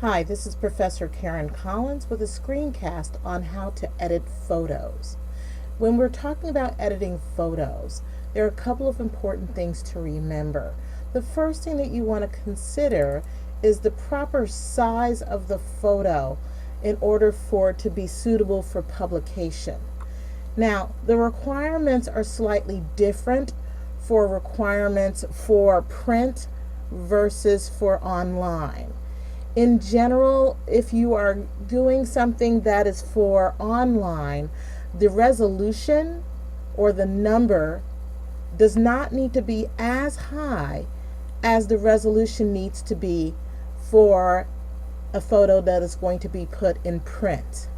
Hi, this is Professor Karen Collins with a screencast on how to edit photos. When we're talking about editing photos, there are a couple of important things to remember. The first thing that you want to consider is the proper size of the photo in order for it to be suitable for publication. Now, the requirements are slightly different for requirements for print versus for online. In general, if you are doing something that is for online, the resolution or the number does not need to be as high as the resolution needs to be for a photo that is going to be put in print.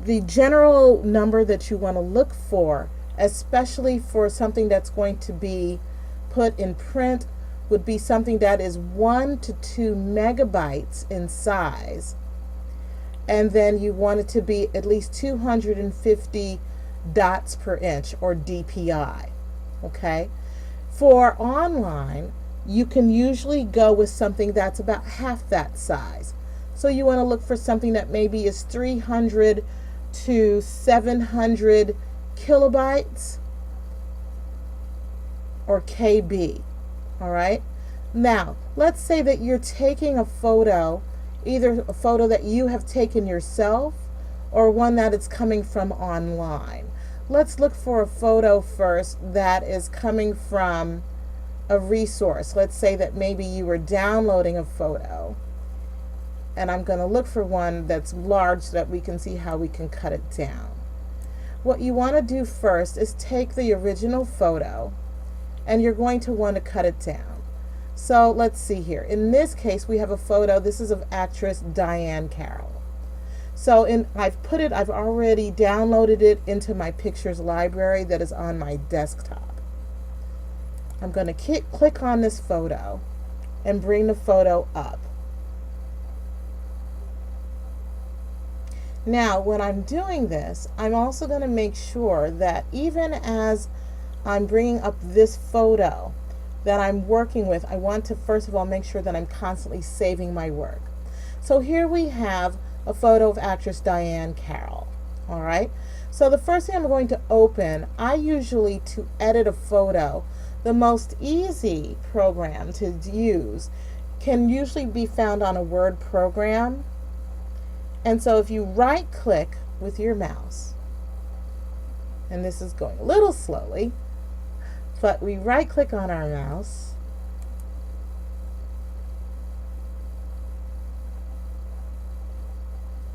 The general number that you want to look for, especially for something that's going to be put in print, would be something that is 1 to 2 megabytes in size, and then you want it to be at least 250 dots per inch, or DPI. Okay, for online you can usually go with something that's about half that size, so you want to look for something that maybe is 300 to 700 kilobytes or KB. All right. Now, let's say that you're taking a photo, either a photo that you have taken yourself or one that is coming from online. Let's look for a photo first that is coming from a resource. Let's say that maybe you were downloading a photo, and I'm going to look for one that's large so that we can see how we can cut it down. What you want to do first is take the original photo, and you're going to want to cut it down. So let's see here. In this case, we have a photo. This is of actress Diahann Carroll. So I've already downloaded it into my pictures library that is on my desktop. I'm going to click on this photo and bring the photo up. Now, when I'm doing this, I'm also going to make sure that even as I'm bringing up this photo that I'm working with, I want to first of all make sure that I'm constantly saving my work. So here we have a photo of actress Diahann Carroll. All right. So the first thing I'm going to open, I usually, to edit a photo, the most easy program to use can usually be found on a Word program. And so if you right click with your mouse, and this is going a little slowly, but we right click on our mouse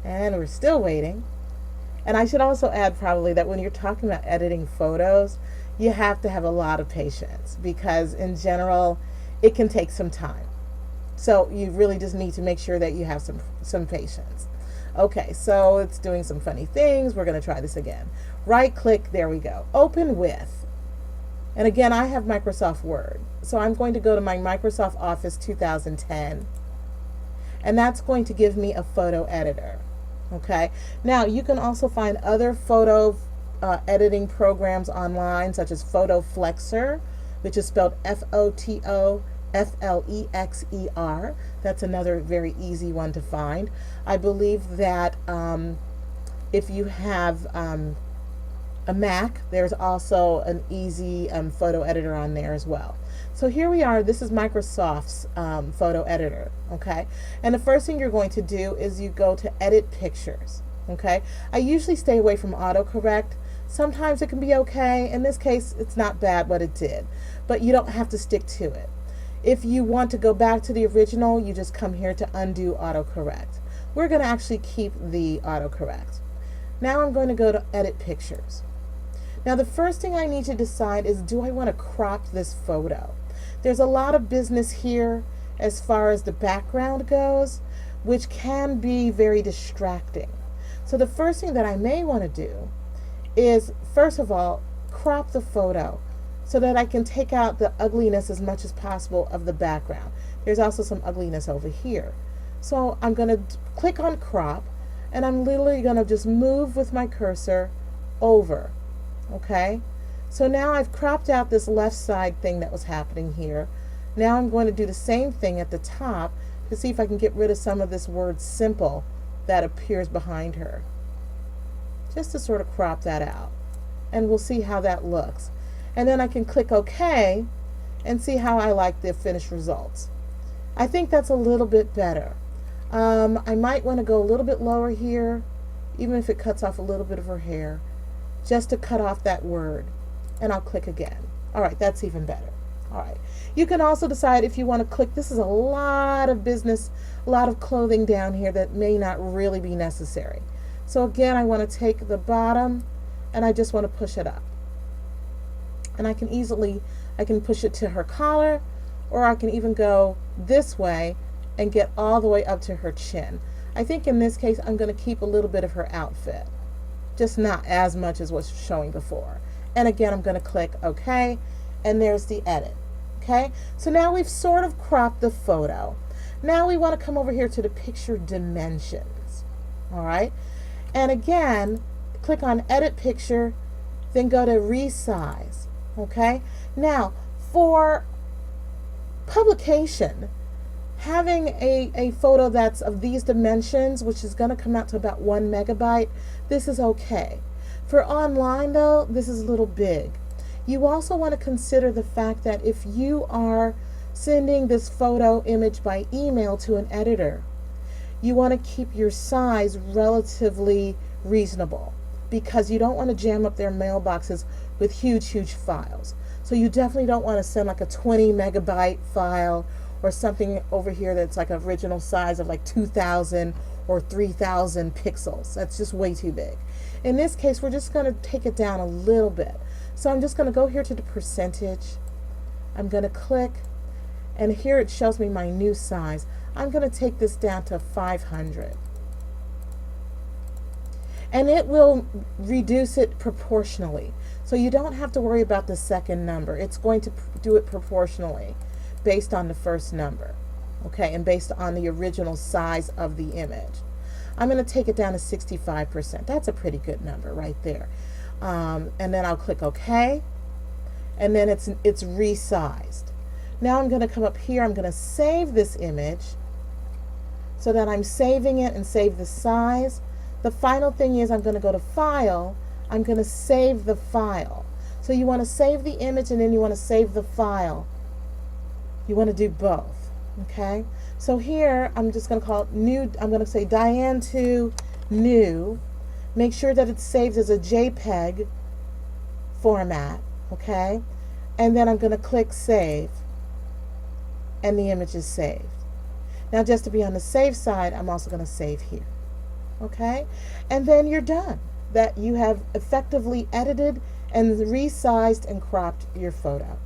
and we're still waiting. And I should also add probably that when you're talking about editing photos, you have to have a lot of patience, because in general it can take some time. So you really just need to make sure that you have some patience. Okay, so it's doing some funny things. We're going to try this again. Right click, there we go. Open with. And again, I have Microsoft Word. So I'm going to go to my Microsoft Office 2010. And that's going to give me a photo editor. Okay, now you can also find other photo editing programs online, such as PhotoFlexer, which is spelled FOTOFLEXER. That's another very easy one to find. I believe that if you have a Mac, there's also an easy photo editor on there as well. So here we are. This is Microsoft's photo editor. Okay, and the first thing you're going to do is you go to Edit Pictures. Okay, I usually stay away from autocorrect. Sometimes it can be okay. In this case, it's not bad what it did, but you don't have to stick to it. If you want to go back to the original, you just come here to undo autocorrect. We're going to actually keep the autocorrect. Now I'm going to go to Edit Pictures. Now the first thing I need to decide is, do I want to crop this photo? There's a lot of business here as far as the background goes, which can be very distracting. So the first thing that I may want to do is, first of all, crop the photo so that I can take out the ugliness as much as possible of the background. There's also some ugliness over here. So I'm going to click on crop, and I'm literally going to just move with my cursor over. Okay, so now I've cropped out this left side thing that was happening here. Now I'm going to do the same thing at the top, to see if I can get rid of some of this word simple that appears behind her. Just to sort of crop that out. And we'll see how that looks. And then I can click OK and see how I like the finished results. I think that's a little bit better. I might want to go a little bit lower here, even if it cuts off a little bit of her hair, just to cut off that word. And I'll click again. All right, that's even better. All right. You can also decide if you want to click. This is a lot of business, a lot of clothing down here that may not really be necessary. So again, I want to take the bottom and I just want to push it up. And I can push it to her collar, or I can even go this way and get all the way up to her chin. I think in this case, I'm going to keep a little bit of her outfit, just not as much as what's showing before. And again, I'm going to click OK, and there's the edit. Okay, so now we've sort of cropped the photo. Now we want to come over here to the picture dimensions. All right, and again, click on Edit Picture, then go to Resize. Okay, now for publication, having a photo that's of these dimensions, which is going to come out to about 1 megabyte, this is okay. For online though, this is a little big. You also want to consider the fact that if you are sending this photo image by email to an editor, you want to keep your size relatively reasonable, because you don't want to jam up their mailboxes with huge files. So you definitely don't want to send like a 20 megabyte file or something over here that's like original size of like 2,000 or 3,000 pixels. That's just way too big. In this case, we're just going to take it down a little bit. So I'm just going to go here to the percentage. I'm going to click, and here it shows me my new size. I'm going to take this down to 500. And it will reduce it proportionally. So you don't have to worry about the second number. It's going to do it proportionally based on the first number, okay, and based on the original size of the image. I'm going to take it down to 65%. That's a pretty good number right there. And then I'll click OK, and then it's resized. Now I'm going to come up here. I'm going to save this image so that I'm saving it and save the size. The final thing is I'm going to go to File. I'm going to save the file. So you want to save the image and then you want to save the file. You want to do both. Okay? So here I'm just going to call it new. I'm going to say Diane2 new. Make sure that it's saved as a JPEG format. Okay? And then I'm going to click Save. And the image is saved. Now, just to be on the safe side, I'm also going to save here. Okay? And then you're done. That you have effectively edited and resized and cropped your photo.